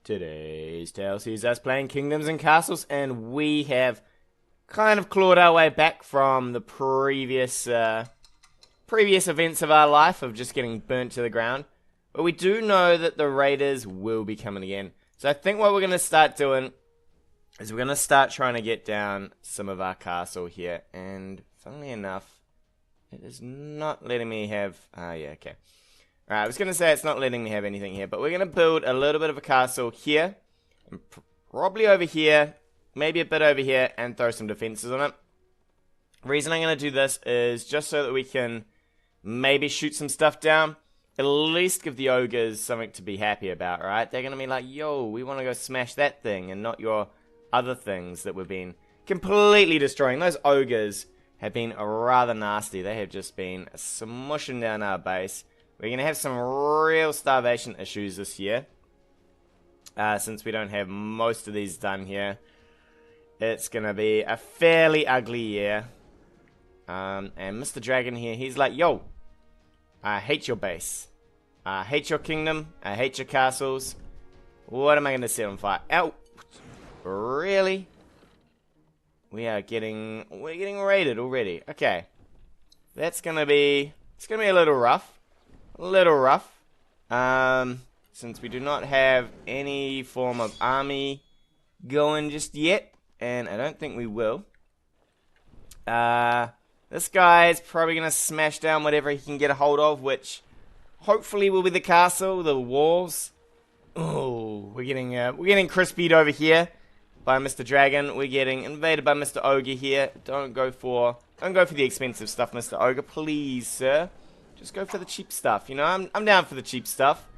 Today's tale sees us playing Kingdoms and Castles, and we have kind of clawed our way back from the previous events of our life of just getting burnt to the ground. But we do know that the raiders will be coming again. So I think what we're going to start doing is we're going to start trying to get down some of our castle here. And funnily enough, it is not letting me have... yeah, okay. Alright, I was going to say it's not letting me have anything here, but we're going to build a little bit of a castle here, and probably over here, maybe a bit over here, and throw some defenses on it. The reason I'm going to do this is just so that we can maybe shoot some stuff down, at least give the ogres something to be happy about, right? They're going to be like, yo, we want to go smash that thing, and not your other things that we've been completely destroying. Those ogres have been rather nasty. They have just been smushing down our base. We're going to have some real starvation issues this year, since we don't have most of these done here. It's going to be a fairly ugly year. And Mr. Dragon here, he's like, yo, I hate your base. I hate your kingdom. I hate your castles. What am I going to set on fire? Ow! Really? We're getting raided already. Okay. That's going to be, it's going to be a little rough. Since we do not have any form of army going just yet, and I don't think we will. This guy is probably going to smash down whatever he can get a hold of, which hopefully will be the castle, the walls. Oh, we're getting crispied over here by Mr. Dragon. We're getting invaded by Mr. Ogre here. Don't go for the expensive stuff, Mr. Ogre, please, sir. Just go for the cheap stuff, you know? I'm down for the cheap stuff.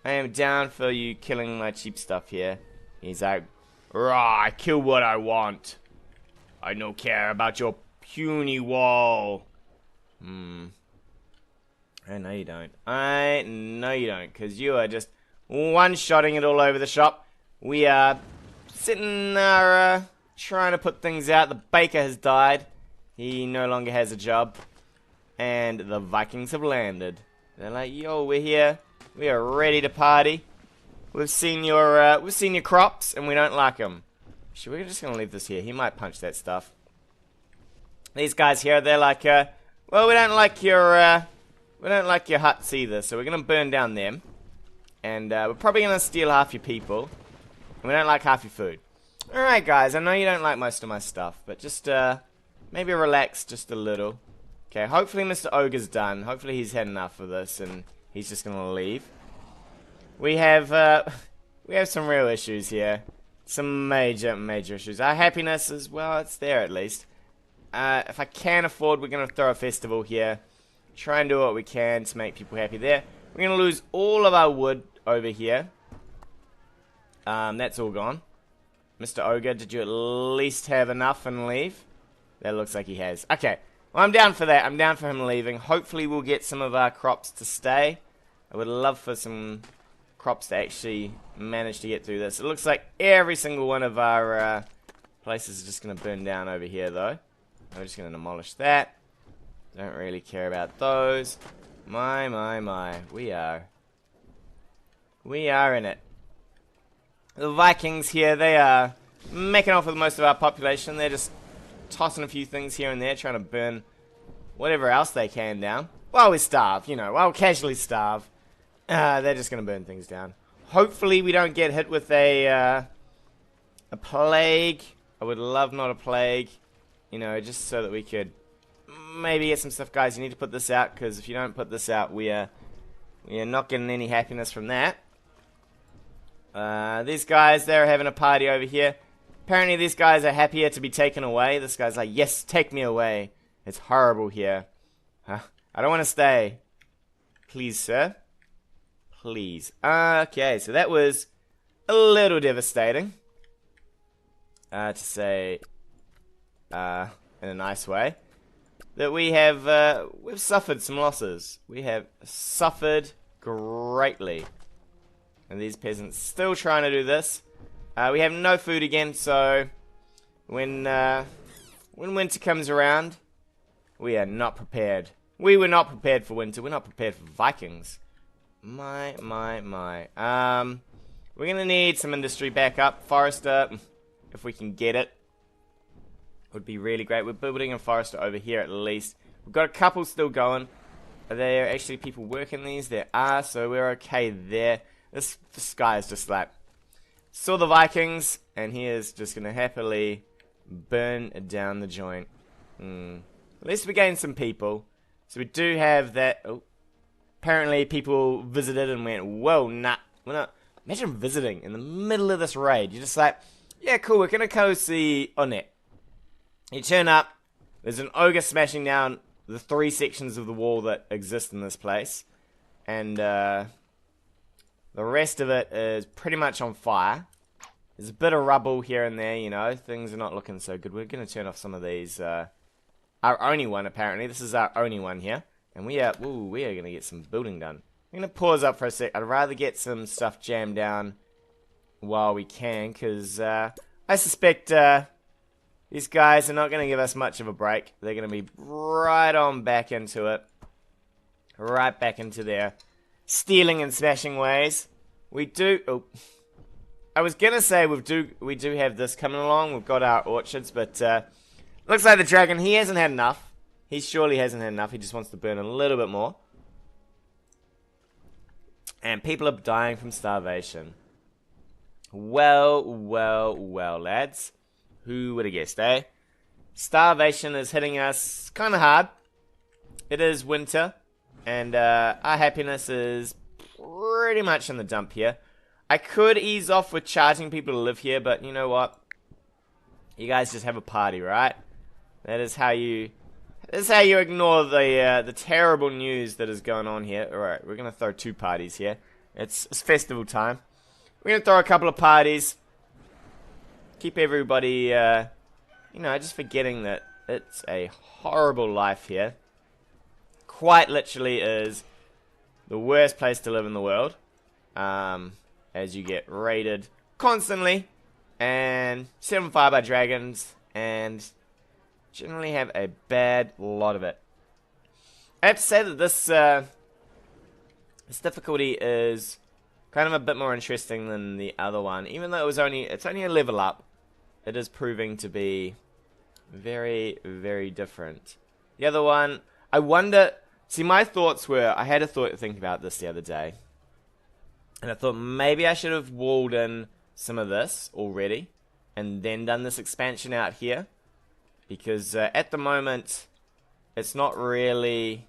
I am down for you killing my cheap stuff here. He's like, rah, I kill what I want. I no care about your puny wall. I know you don't. I know you don't, because you are just one-shotting it all over the shop. We are sitting there trying to put things out. The baker has died. He no longer has a job. And the Vikings have landed. They're like, yo, we're here. We are ready to party. We've seen your crops, and we don't like them. Actually, we're just gonna leave this here. He might punch that stuff. These guys here, they're like, well, we don't like your huts either, so we're gonna burn down them, and we're probably gonna steal half your people, and we don't like half your food. All right, guys, I know you don't like most of my stuff, but just maybe relax just a little. Okay, hopefully Mr. Ogre's done. Hopefully he's had enough of this and he's just gonna leave. We have some real issues here. Some major issues. Our happiness is, well, it's there at least. If I can afford, we're gonna throw a festival here. Try and do what we can to make people happy there. We're gonna lose all of our wood over here. That's all gone. Mr. Ogre, did you at least have enough and leave? That looks like he has. Okay. Well, I'm down for that. I'm down for him leaving. Hopefully we'll get some of our crops to stay. I would love for some crops to actually manage to get through this. It looks like every single one of our places is just going to burn down over here, though. I'm just going to demolish that. Don't really care about those. My. We are in it. The Vikings here, they are making off with most of our population. They're just tossing a few things here and there, trying to burn whatever else they can down. While we starve, you know, while we casually starve. They're just going to burn things down. Hopefully we don't get hit with a plague. I would love not a plague. You know, just so that we could maybe get some stuff. Guys, you need to put this out, because if you don't put this out, we are not getting any happiness from that. These guys, they're having a party over here. Apparently these guys are happier to be taken away. This guy's like, yes, take me away. It's horrible here. I don't want to stay. Please, sir. Please. Okay, so that was a little devastating. To say, in a nice way. That we have, we've suffered some losses. We have suffered greatly. And these peasants still trying to do this. We have no food again, so when winter comes around, we are not prepared. We were not prepared for winter. We're not prepared for Vikings. My. We're going to need some industry backup. Forester, if we can get it, would be really great. We're building a forester over here at least. We've got a couple still going. Are there actually people working these? There are, so we're okay there. This guy is just like, saw the Vikings, and he is just going to happily burn down the joint. At least we gained some people. So we do have that. Oh, apparently people visited and went, whoa, nah, we're not. Imagine visiting in the middle of this raid. You're just like, yeah, cool, we're going to go see Onet. You turn up, there's an ogre smashing down the 3 sections of the wall that exist in this place. And the rest of it is pretty much on fire. There's a bit of rubble here and there, you know. Things are not looking so good. We're going to turn off some of these. Our only one, apparently. This is our only one here. And we are going to get some building done. I'm going to pause up for a sec. I'd rather get some stuff jammed down while we can. Because I suspect these guys are not going to give us much of a break. They're going to be right on back into it. Right back into their stealing and smashing ways. We do... Oh, I was going to say we do have this coming along. We've got our orchards, but looks like the dragon, he hasn't had enough. He surely hasn't had enough. He just wants to burn a little bit more. And people are dying from starvation. Well, lads. Who would have guessed, eh? Starvation is hitting us kind of hard. It is winter. And our happiness is pretty much in the dump here. I could ease off with charging people to live here, but you know what? You guys just have a party, right? That is how you ignore the terrible news that is going on here. Alright, we're going to throw 2 parties here. It's festival time. We're going to throw a couple of parties. Keep everybody, you know, just forgetting that it's a horrible life here. Quite literally is the worst place to live in the world. As you get raided constantly and set on fire by dragons and generally have a bad lot of it. I have to say that this difficulty is kind of a bit more interesting than the other one, even though it's only a level up. It is proving to be very, very different. The other one, I wonder. See, my thoughts were, I had a thought to think about this the other day. And I thought maybe I should have walled in some of this already. And then done this expansion out here. Because at the moment, it's not really...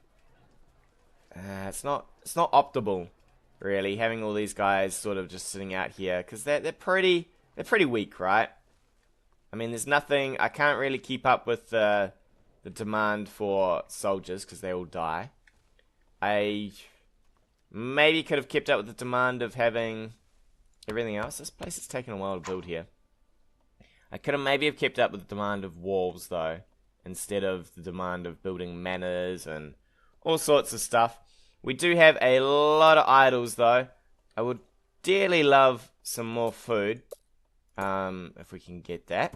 it's not optimal, really, having all these guys sort of just sitting out here. Because they're pretty weak, right? I mean, there's nothing... I can't really keep up with the demand for soldiers, because they all die. I... maybe could have kept up with the demand of having everything else. This place is taking a while to build here. I could have maybe have kept up with the demand of walls, though, instead of the demand of building manors and all sorts of stuff. We do have a lot of idols, though. I would dearly love some more food, if we can get that.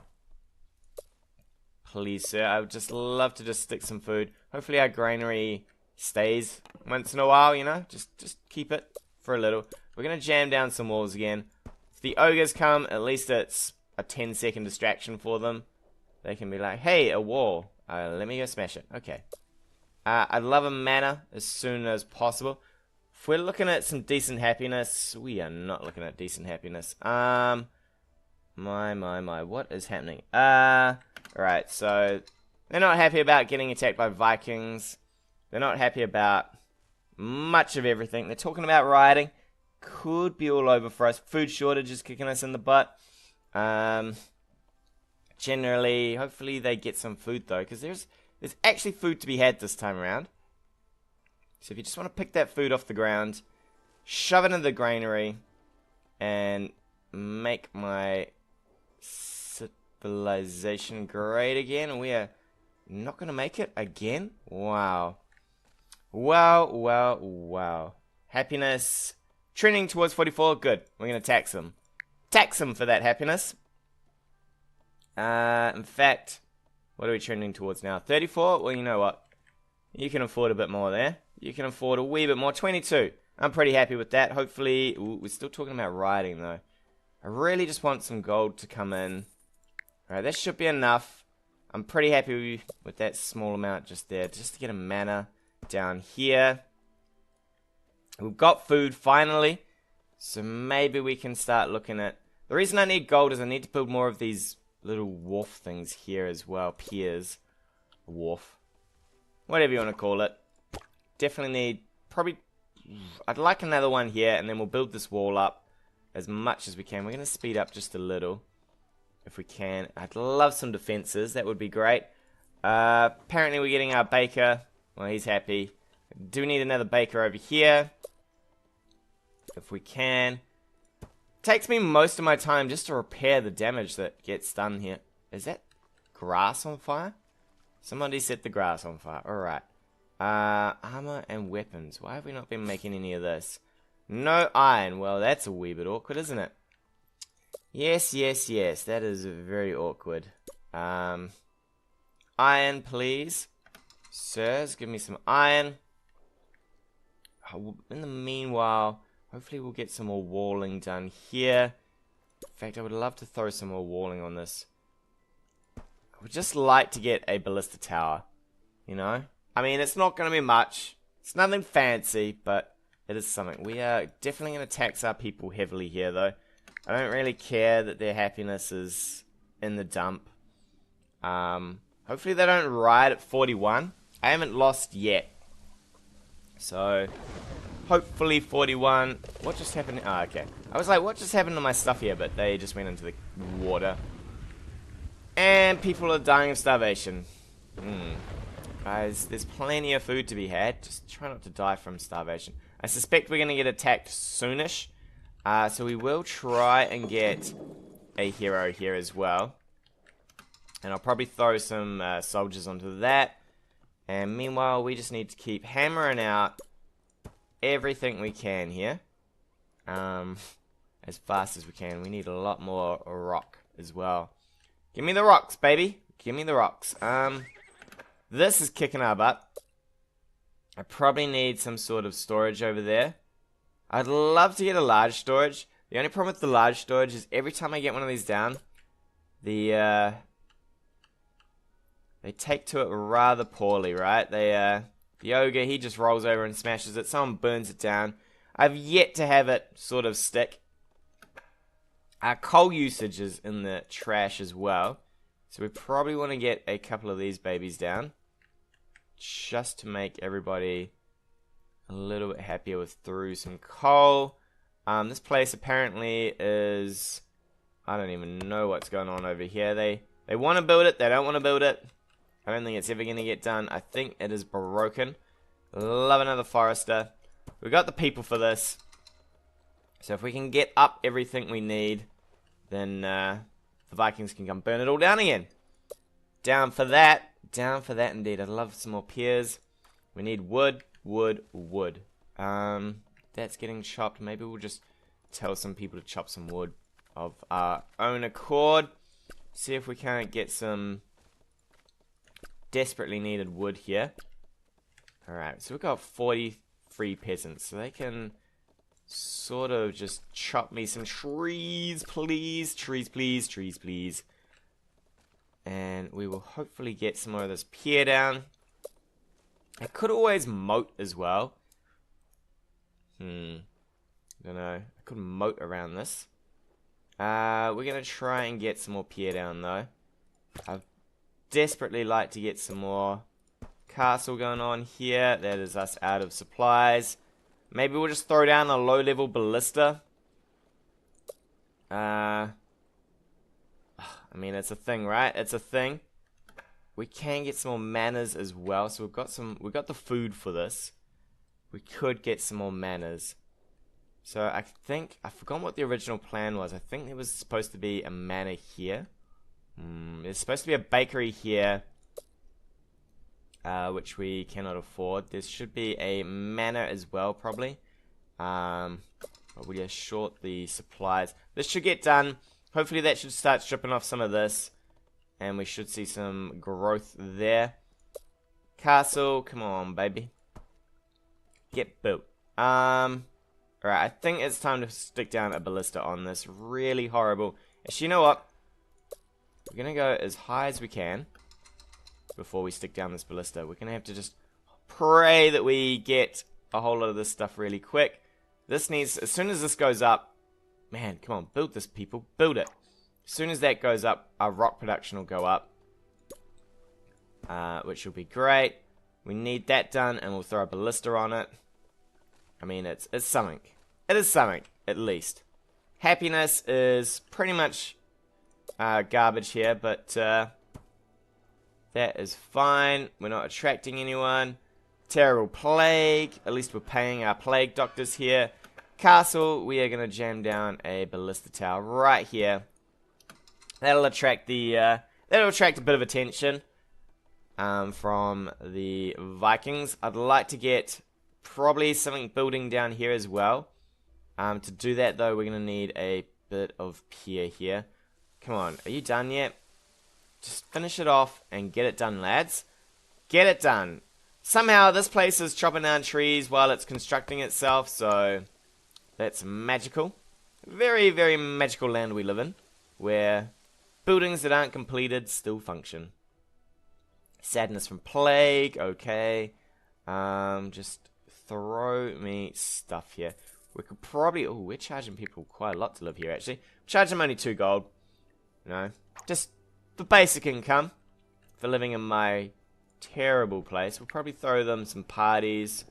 Please, sir. I would just love to just stick some food. Hopefully our granary stays once in a while, you know, just keep it for a little. We're gonna jam down some walls again. If the ogres come, at least it's a 10-second distraction for them. They can be like, hey, a wall, let me go smash it. Okay. I'd love a manor as soon as possible. If we're looking at some decent happiness, we are not looking at decent happiness. My, what is happening? Alright, so they're not happy about getting attacked by Vikings. They're not happy about much of everything. They're talking about rioting. Could be all over for us. Food shortage is kicking us in the butt. Generally, hopefully they get some food though, because there's actually food to be had this time around. So if you just want to pick that food off the ground, shove it in the granary, and make my civilization great again. We are not going to make it again? Wow. Wow. Happiness trending towards 44. Good. We're going to tax them. Tax them for that happiness. In fact, what are we trending towards now? 34? Well, you know what? You can afford a bit more there. You can afford a wee bit more. 22. I'm pretty happy with that. Hopefully, we're still talking about rioting though. I really just want some gold to come in. Alright, that should be enough. I'm pretty happy with that small amount just there. Just to get a mana down here. We've got food finally. So maybe we can start looking at... The reason I need gold is I need to build more of these little wharf things here as well. Piers. Wharf. Whatever you want to call it. Definitely need... Probably... I'd like another one here, and then we'll build this wall up as much as we can. We're going to speed up just a little, if we can. I'd love some defenses. That would be great. Apparently we're getting our baker. Well, he's happy. Do need another baker over here, if we can. Takes me most of my time just to repair the damage that gets done here. Is that grass on fire? Somebody set the grass on fire. Alright. Armor and weapons. Why have we not been making any of this? No iron. Well, that's a wee bit awkward, isn't it? Yes, yes, yes. That is very awkward. Iron, please. Sirs, give me some iron. In the meanwhile, hopefully we'll get some more walling done here. In fact, I would love to throw some more walling on this. I would just like to get a ballista tower. You know? I mean, it's not going to be much. It's nothing fancy, but it is something. We are definitely going to tax our people heavily here, though. I don't really care that their happiness is in the dump. Hopefully they don't riot at 41. I haven't lost yet. So, hopefully 41. What just happened? Oh, okay. I was like, what just happened to my stuff here? But they just went into the water. And people are dying of starvation. Guys, there's plenty of food to be had. Just try not to die from starvation. I suspect we're going to get attacked soonish. So we will try and get a hero here as well. And I'll probably throw some soldiers onto that. And meanwhile, we just need to keep hammering out everything we can here. As fast as we can. We need a lot more rock as well. Give me the rocks, baby. Give me the rocks. This is kicking our butt. I probably need some sort of storage over there. I'd love to get a large storage. The only problem with the large storage is every time I get one of these down, they take to it rather poorly, right? The ogre, he just rolls over and smashes it. Someone burns it down. I've yet to have it sort of stick. Our coal usage is in the trash as well. So we probably want to get a couple of these babies down. Just to make everybody a little bit happier with through some coal. This place apparently is... I don't even know what's going on over here. They want to build it. They don't want to build it. I don't think it's ever going to get done. I think it is broken. Love another forester. We got the people for this. So if we can get up everything we need, then the Vikings can come burn it all down again. Down for that. Down for that indeed. I'd love some more piers. We need wood, wood, wood. That's getting chopped. Maybe we'll just tell some people to chop some wood of our own accord. See if we can't get some desperately needed wood here. Alright, so we've got 43 peasants. So they can sort of just chop me some trees, please. Trees, please. Trees, please. And we will hopefully get some more of this pier down. I could always moat as well. Don't know. I could moat around this. We're going to try and get some more pier down though. I'd desperately like to get some more castle going on here. That is us out of supplies. Maybe we'll just throw down a low-level ballista. I mean, it's a thing, right? It's a thing. We can get some more manners as well. So we've got the food for this. We could get some more manners. So I think, I forgot what the original plan was. I think there was supposed to be a manor here. There's supposed to be a bakery here. Which we cannot afford. There should be a manor as well, probably. But we are short the supplies. This should get done. Hopefully that should start stripping off some of this. And we should see some growth there. Castle, come on, baby. Get built. Alright, I think it's time to stick down a ballista on this. Really horrible. Actually, you know what? We're going to go as high as we can before we stick down this ballista. We're going to have to just pray that we get a whole lot of this stuff really quick. This needs, as soon as this goes up, man, come on, build this, people. Build it. As soon as that goes up, our rock production will go up. Which will be great. We need that done, and we'll throw a ballista on it. I mean, it's something. It is something, at least. Happiness is pretty much garbage here, but that is fine. We're not attracting anyone. Terrible plague. At least we're paying our plague doctors here. Castle, we are going to jam down a ballista tower right here. That'll attract the that'll attract a bit of attention from the Vikings. I'd like to get probably something building down here as well. To do that though, we're going to need a bit of pier here. Come on, are you done yet? Just finish it off and get it done, lads. Get it done. Somehow this place is chopping down trees while it's constructing itself, so that's magical. Very, very magical land we live in, where buildings that aren't completed still function. Sadness from plague, okay. Just throw me stuff here. We could probably, oh, we're charging people quite a lot to live here actually. Charge them only 2 gold. You know, just the basic income for living in my terrible place. We'll probably throw them some parties,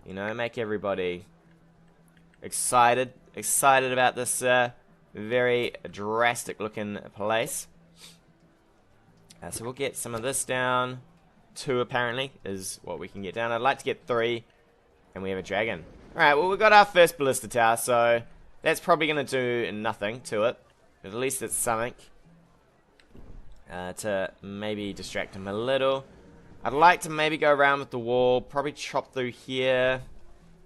you know, make everybody excited about this very drastic looking place. So we'll get some of this down. 2 apparently is what we can get down. I'd like to get 3, and we have a dragon. Alright, well, we got our first ballista tower, so that's probably going to do nothing to it, but at least it's something to maybe distract him a little. I'd like to maybe go around with the wall, probably chop through here,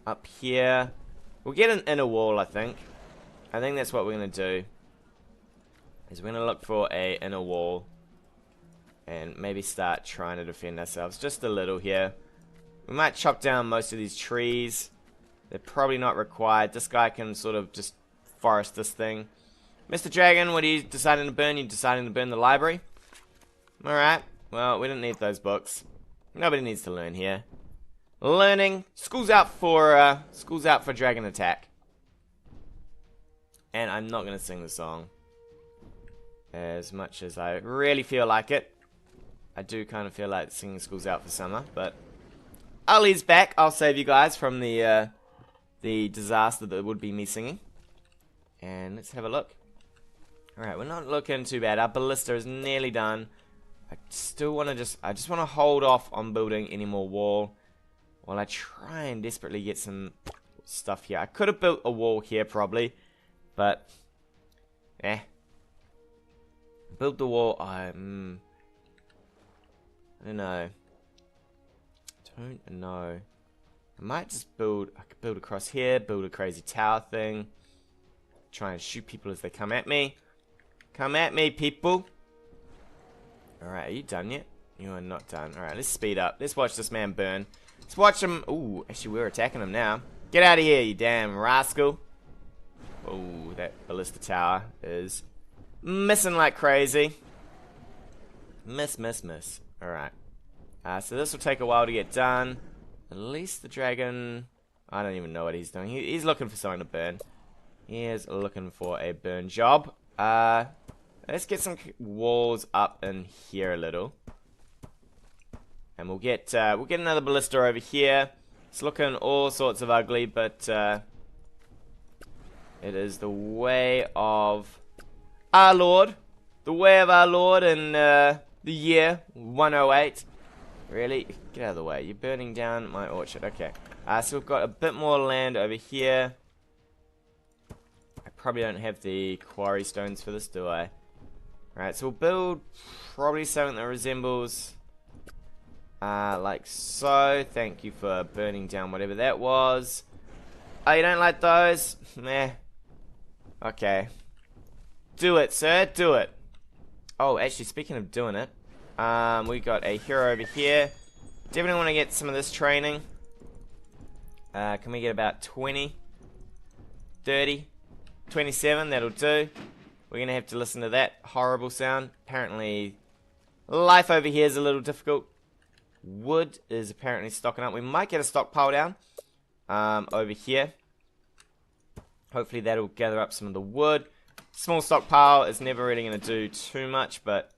up here. We'll get an inner wall, I think. I think that's what we're going to do, is we're going to look for a inner wall and maybe start trying to defend ourselves just a little here. We might chop down most of these trees. They're probably not required. This guy can sort of just forest this thing. Mr. Dragon, what are you deciding to burn? You deciding to burn the library? Alright. Well, we didn't need those books. Nobody needs to learn here. Learning. School's out for dragon attack. And I'm not going to sing the song. As much as I really feel like it. I do kind of feel like singing School's Out for summer, but Ali's back. I'll save you guys from the disaster that would be me singing. And let's have a look. Alright, we're not looking too bad. Our ballista is nearly done. I still want to I just want to hold off on building any more wall while I try and desperately get some stuff here. I could have built a wall here probably, but build the wall. I don't know. I might just build. I could build across here, build a crazy tower thing. Try and shoot people as they come at me. Come at me, people. Alright, are you done yet? You are not done. Alright, let's speed up. Let's watch this man burn. Let's watch him. Ooh, actually, we're attacking him now. Get out of here, you damn rascal. Ooh, that ballista tower is missing like crazy. Miss. Alright. So this will take a while to get done. At least the dragon... I don't even know what he's doing. He's looking for something to burn. He is looking for a burn job. Let's get some walls up in here a little. And we'll get another ballista over here. It's looking all sorts of ugly, but it is the way of our Lord. The way of our Lord in the year 108. Really? Get out of the way. You're burning down my orchard. Okay. So we've got a bit more land over here. I probably don't have the quarry stones for this, do I? Alright, so we'll build probably something that resembles like so. Thank you for burning down whatever that was. Oh, you don't like those? Meh. Okay. Do it, sir. Do it. Oh, actually, speaking of doing it, we got a hero over here. Definitely want to get some of this training. Can we get about 20? 30, 27, that'll do. We're going to have to listen to that horrible sound. Apparently, life over here is a little difficult. Wood is apparently stocking up. We might get a stockpile down over here. Hopefully that'll gather up some of the wood. Small stockpile is never really going to do too much, but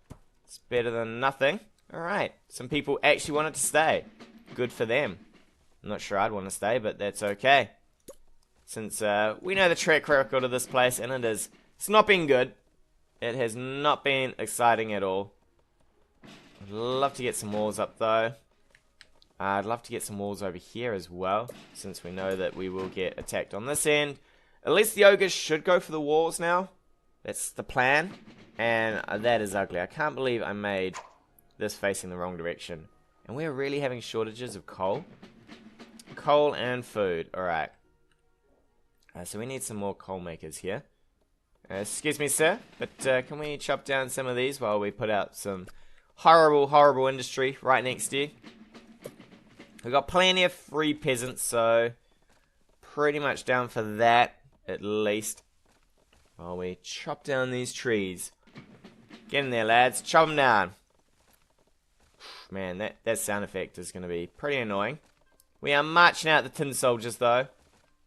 it's better than nothing. Alright, some people actually wanted to stay. Good for them. I'm not sure I'd want to stay, but that's okay. Since we know the track record of this place, and it's not been good. It has not been exciting at all. I'd love to get some walls up though. I'd love to get some walls over here as well, since we know that we will get attacked on this end. At least the ogres should go for the walls now. That's the plan. And that is ugly. I can't believe I made this facing the wrong direction. And we're really having shortages of coal. Coal and food. Alright. So we need some more coal makers here. Excuse me, sir, but can we chop down some of these while we put out some horrible, horrible industry right next to you? We've got plenty of free peasants, so pretty much down for that, at least. While we chop down these trees. Get in there, lads. Chop them down. Man, that sound effect is going to be pretty annoying. We are marching out the tin soldiers, though.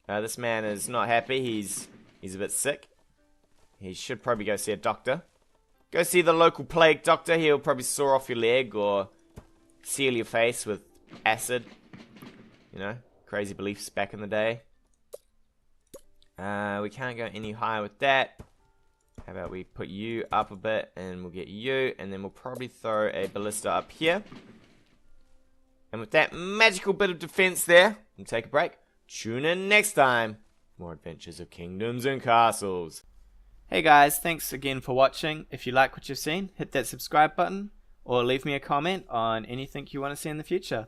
This man is not happy. He's a bit sick. He should probably go see a doctor. Go see the local plague doctor. He'll probably saw off your leg or seal your face with acid. You know, crazy beliefs back in the day. We can't go any higher with that. How about we put you up a bit and we'll get you, and then we'll probably throw a ballista up here. And with that magical bit of defense there, we'll take a break. Tune in next time. More adventures of kingdoms and castles. Hey guys, thanks again for watching. If you like what you've seen, hit that subscribe button or leave me a comment on anything you want to see in the future.